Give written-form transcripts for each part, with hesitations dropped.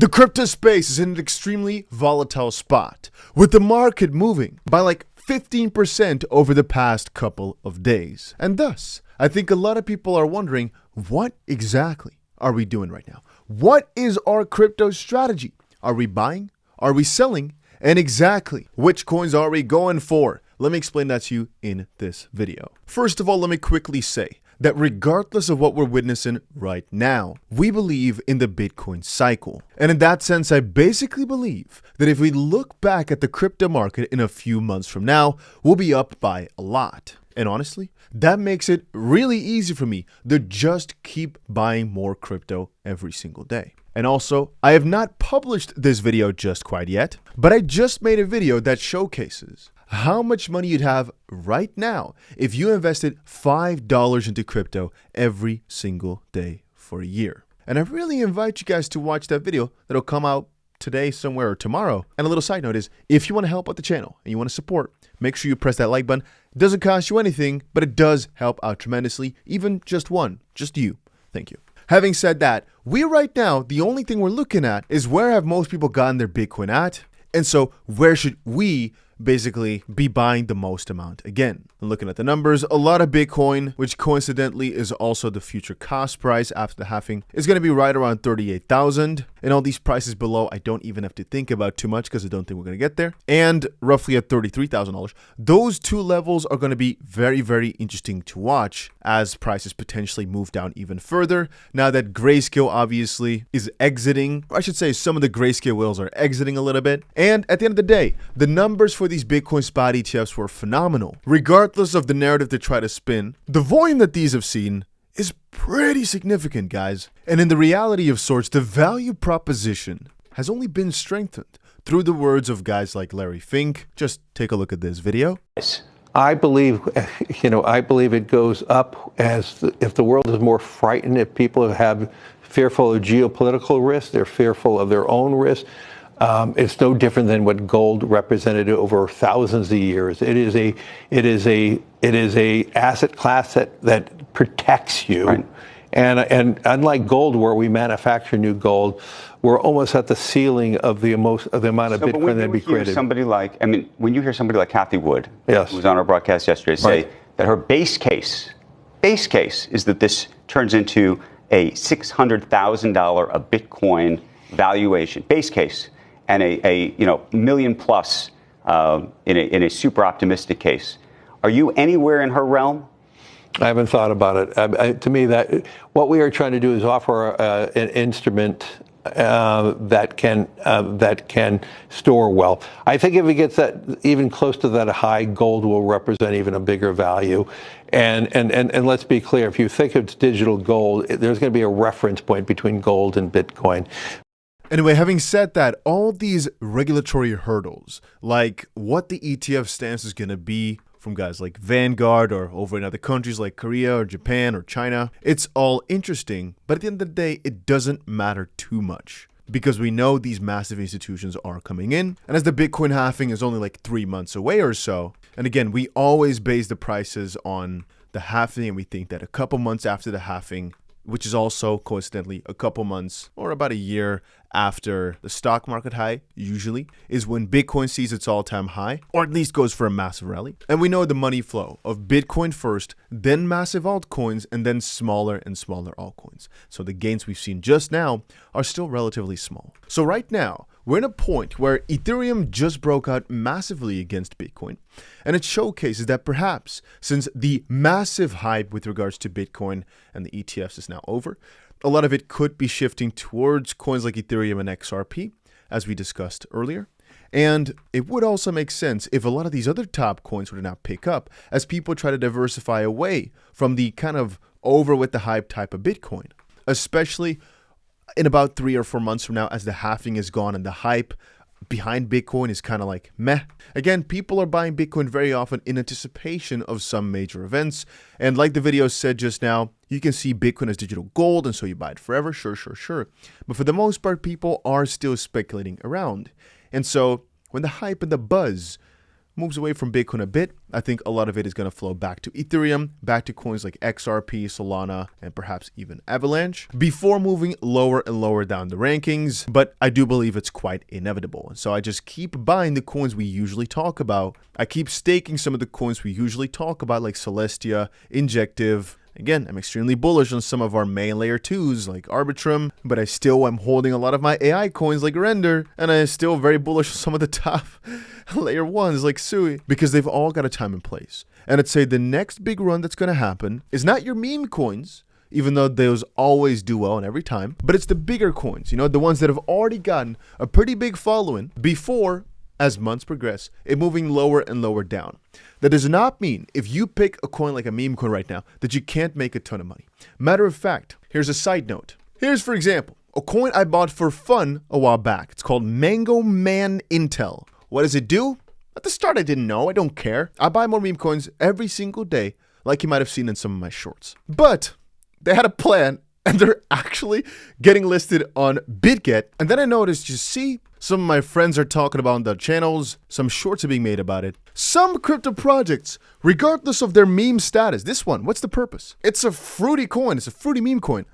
The crypto space is in an extremely volatile spot, with the market moving by like 15% over the past couple of days. And thus, I think a lot of people are wondering, what exactly are we doing right now? What is our crypto strategy? Are we buying? Are we selling? And exactly which coins are we going for? Let me explain that to you in this video. First of all, let me quickly say that regardless of what we're witnessing right now, we believe in the Bitcoin cycle. And in that sense, I basically believe that if we look back at the crypto market in a few months from now, we'll be up by a lot. And honestly, that makes it really easy for me to just keep buying more crypto every single day. And also, I have not published this video just quite yet, but I just made a video that showcases how much money you'd have right now if you invested $5 into crypto every single day for a year. And I really invite you guys to watch that video that'll come out today somewhere or tomorrow. And a little side note is, if you want to help out the channel and you want to support, make sure you press that like button. It doesn't cost you anything, but it does help out tremendously. Even just one, just you. Thank you. Having said that, we right now, the only thing we're looking at is where have most people gotten their Bitcoin at? And so where should we basically be buying the most amount again? And looking at the numbers, a lot of Bitcoin, which coincidentally is also the future cost price after the halving, is going to be right around 38,000. And all these prices below, I don't even have to think about too much because I don't think we're going to get there. And roughly at $33,000. Those two levels are going to be very, very interesting to watch as prices potentially move down even further. Now that Grayscale obviously is exiting, or I should say some of the Grayscale whales are exiting a little bit. And at the end of the day, the numbers for these Bitcoin spot ETFs were phenomenal. Regardless of the narrative they try to spin, the volume that these have seen is pretty significant, guys. And in the reality of sorts, the value proposition has only been strengthened through the words of guys like Larry Fink. Just take a look at this video. I believe, I believe it goes up if the world is more frightened, if people have fearful of geopolitical risk, they're fearful of their own risk. It's no different than what gold represented over thousands of years. It is a asset class that protects you. Right. And unlike gold, where we manufacture new gold, we're almost at the ceiling of the amount of Bitcoin that we created. When you hear somebody like Cathie Wood, yes, who was on our broadcast yesterday, say that her base case is that this turns into a $600,000 a Bitcoin valuation, base case, and a million plus in a super optimistic case. Are you anywhere in her realm? I haven't thought about it. To me, that what we are trying to do is offer an instrument that can store wealth. I think if it gets that even close to that high, gold will represent even a bigger value. And let's be clear, if you think of digital gold, there's going to be a reference point between gold and Bitcoin. Anyway, having said that, all these regulatory hurdles, like what the ETF stance is going to be from guys like Vanguard or over in other countries like Korea or Japan or China, it's all interesting, but at the end of the day, it doesn't matter too much because we know these massive institutions are coming in. And as the Bitcoin halving is only like 3 months away or so, and again, we always base the prices on the halving, and we think that a couple months after the halving, which is also coincidentally a couple months or about a year after the stock market high, usually, is when Bitcoin sees its all-time high, or at least goes for a massive rally. And we know the money flow of Bitcoin first, then massive altcoins, and then smaller and smaller altcoins. So the gains we've seen just now are still relatively small. So right now, we're in a point where Ethereum just broke out massively against Bitcoin, and it showcases that perhaps since the massive hype with regards to Bitcoin and the ETFs is now over, a lot of it could be shifting towards coins like Ethereum and XRP, as we discussed earlier. And it would also make sense if a lot of these other top coins were to now pick up as people try to diversify away from the kind of over with the hype type of Bitcoin, especially in about 3 or 4 months from now as the halving is gone and the hype behind Bitcoin is kind of like meh. Again, people are buying Bitcoin very often in anticipation of some major events. And like the video said just now, you can see Bitcoin as digital gold, and so you buy it forever. Sure. But for the most part, people are still speculating around. And so when the hype and the buzz moves away from Bitcoin a bit, I think a lot of it is going to flow back to Ethereum, back to coins like XRP, Solana, and perhaps even Avalanche, before moving lower and lower down the rankings. But I do believe it's quite inevitable. So I just keep buying the coins we usually talk about. I keep staking some of the coins we usually talk about, like Celestia, Injective. Again, I'm extremely bullish on some of our main layer 2s like Arbitrum, but I still am holding a lot of my AI coins like Render, and I'm still very bullish on some of the top layer 1s like Sui, because they've all got a time and place. And I'd say the next big run that's going to happen is not your meme coins, even though those always do well in every time, but it's the bigger coins, you know, the ones that have already gotten a pretty big following before, as months progress, it moving lower and lower down. That does not mean if you pick a coin like a meme coin right now that you can't make a ton of money. Matter of fact, here's a side note. Here's, for example, a coin I bought for fun a while back. It's called 𝗪𝗵𝗲𝗄𝗃 Intel. What does it do? At the start, I didn't know. I don't care. I buy more meme coins every single day, like you might have seen in some of my shorts. But they had a plan, and they're actually getting listed on BitGet. And then I noticed, you see, some of my friends are talking about on the channels, some shorts are being made about it. Some crypto projects, regardless of their meme status, this one, what's the purpose? It's a fruity coin, it's a fruity meme coin.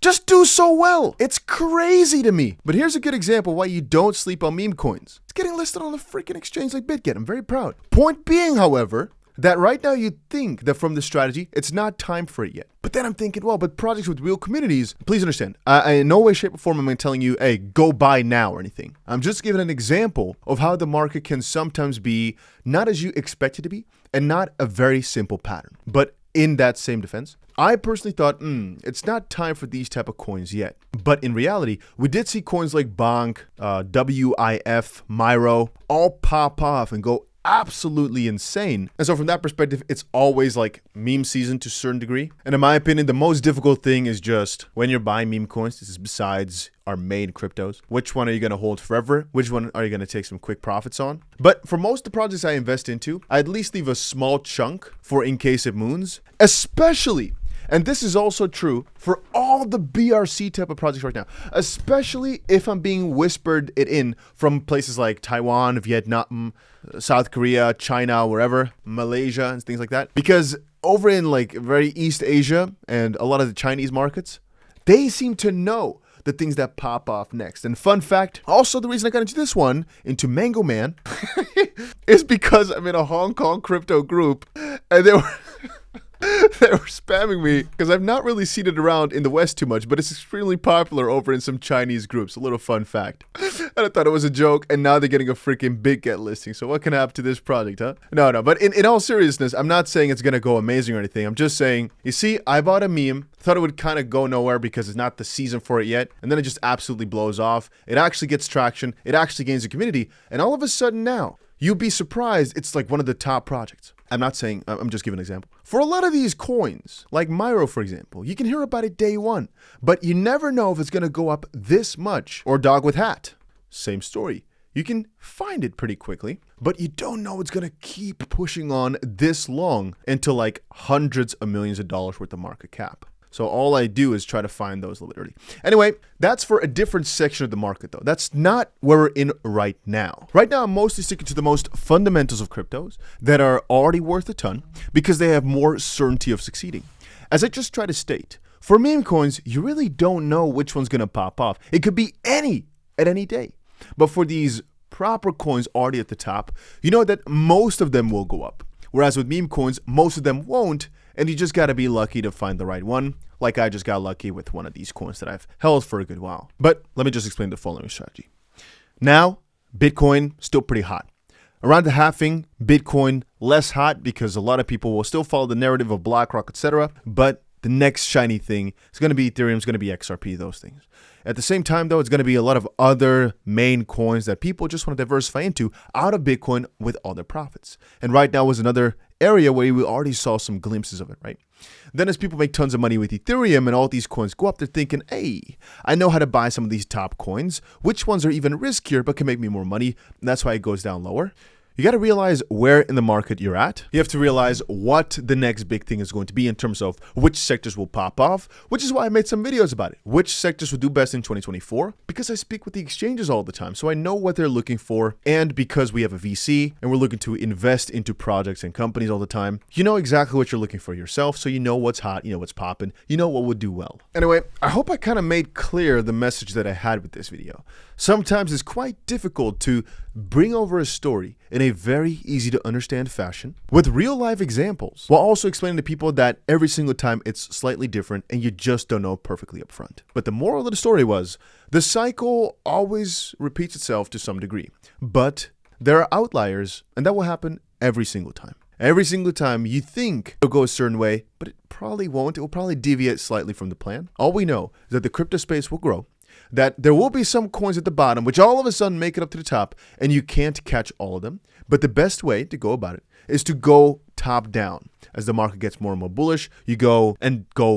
Just do so well. It's crazy to me. But here's a good example why you don't sleep on meme coins. It's getting listed on a freaking exchange like BitGet. I'm very proud. Point being, however, that right now you think that from the strategy, it's not time for it yet. But then I'm thinking, well, but projects with real communities, please understand, I in no way, shape, or form am I telling you, hey, go buy now or anything. I'm just giving an example of how the market can sometimes be not as you expect it to be and not a very simple pattern. But in that same defense, I personally thought, it's not time for these type of coins yet. But in reality, we did see coins like BONK, WIF, Myro, all pop off and go absolutely insane. And so from that perspective, it's always like meme season to a certain degree. And in my opinion, the most difficult thing is just when you're buying meme coins, this is besides our main cryptos, which one are you going to hold forever? Which one are you going to take some quick profits on? But for most of the projects I invest into, I at least leave a small chunk for in case it moons, especially, and this is also true for all the BRC type of projects right now, especially if I'm being whispered it in from places like Taiwan, Vietnam, South Korea, China, wherever, Malaysia, and things like that. Because over in like very East Asia and a lot of the Chinese markets, they seem to know the things that pop off next. And fun fact, also the reason I got into this one, into 𝗪𝗵𝗲𝗄𝗃, is because I'm in a Hong Kong crypto group, and they were spamming me because I've not really seen it around in the West too much, but it's extremely popular over in some Chinese groups. A little fun fact. And I thought it was a joke, and now they're getting a freaking BitGet listing. So what can happen to this project, huh? No. But in all seriousness, I'm not saying it's going to go amazing or anything. I'm just saying, you see, I bought a meme, thought it would kind of go nowhere because it's not the season for it yet, and then it just absolutely blows off. It actually gets traction. It actually gains a community. And all of a sudden now, you'd be surprised it's like one of the top projects. I'm not saying, I'm just giving an example. For a lot of these coins, like Myro, for example, you can hear about it day one, but you never know if it's going to go up this much. Or Dog with Hat, same story. You can find it pretty quickly, but you don't know it's going to keep pushing on this long into like hundreds of millions of dollars worth of market cap. So all I do is try to find those a little bit early. Anyway, that's for a different section of the market though. That's not where we're in right now. Right now, I'm mostly sticking to the most fundamentals of cryptos that are already worth a ton because they have more certainty of succeeding. As I just try to state, for meme coins, you really don't know which one's going to pop off. It could be any at any day. But for these proper coins already at the top, you know that most of them will go up. Whereas with meme coins, most of them won't. And you just got to be lucky to find the right one, like I just got lucky with one of these coins that I've held for a good while. But let me just explain the following strategy. Now, Bitcoin still pretty hot. Around the halving, Bitcoin less hot because a lot of people will still follow the narrative of BlackRock, etc. But the next shiny thing is going to be Ethereum, it's going to be XRP, those things. At the same time, though, it's going to be a lot of other main coins that people just want to diversify into out of Bitcoin with all their profits. And right now was another area where we already saw some glimpses of it, right? Then as people make tons of money with Ethereum and all these coins go up, they're thinking, hey, I know how to buy some of these top coins. Which ones are even riskier but can make me more money? And that's why it goes down lower. You got to realize where in the market you're at. You have to realize what the next big thing is going to be in terms of which sectors will pop off, which is why I made some videos about it. Which sectors will do best in 2024? Because I speak with the exchanges all the time, so I know what they're looking for. And because we have a VC and we're looking to invest into projects and companies all the time, you know exactly what you're looking for yourself. So you know what's hot, you know what's popping, you know what would do well. Anyway, I hope I kind of made clear the message that I had with this video. Sometimes it's quite difficult to bring over a story in a very easy to understand fashion with real life examples, while also explaining to people that every single time it's slightly different and you just don't know perfectly up front. But the moral of the story was, the cycle always repeats itself to some degree, but there are outliers, and that will happen every single time. Every single time you think it'll go a certain way, but it probably won't. It will probably deviate slightly from the plan. All we know is that the crypto space will grow, that there will be some coins at the bottom which all of a sudden make it up to the top, and you can't catch all of them. But the best way to go about it is to go top down. As the market gets more and more bullish, you go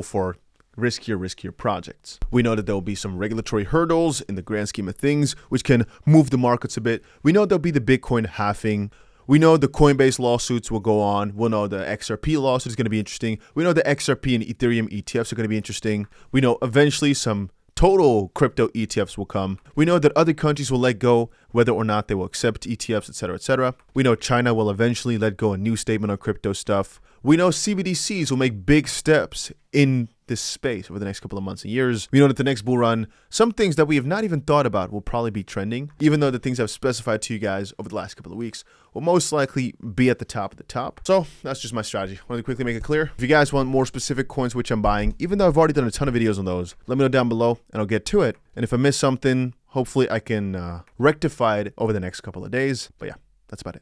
for riskier projects. We know that there will be some regulatory hurdles in the grand scheme of things which can move the markets a bit. We know there'll be the Bitcoin halving. We know the Coinbase lawsuits will go on. We'll know the XRP lawsuit is going to be interesting. We know the XRP and Ethereum ETFs are going to be interesting. We know eventually some total crypto ETFs will come. We know that other countries will let go whether or not they will accept ETFs, etc., etc. We know China will eventually let go a new statement on crypto stuff. We know CBDCs will make big steps in this space over the next couple of months and years. We know that the next bull run, some things that we have not even thought about will probably be trending, even though the things I've specified to you guys over the last couple of weeks will most likely be at the top of the top. So that's just my strategy. I want to quickly make it clear. If you guys want more specific coins which I'm buying, even though I've already done a ton of videos on those, let me know down below and I'll get to it. And if I miss something, hopefully I can rectify it over the next couple of days. But yeah, that's about it.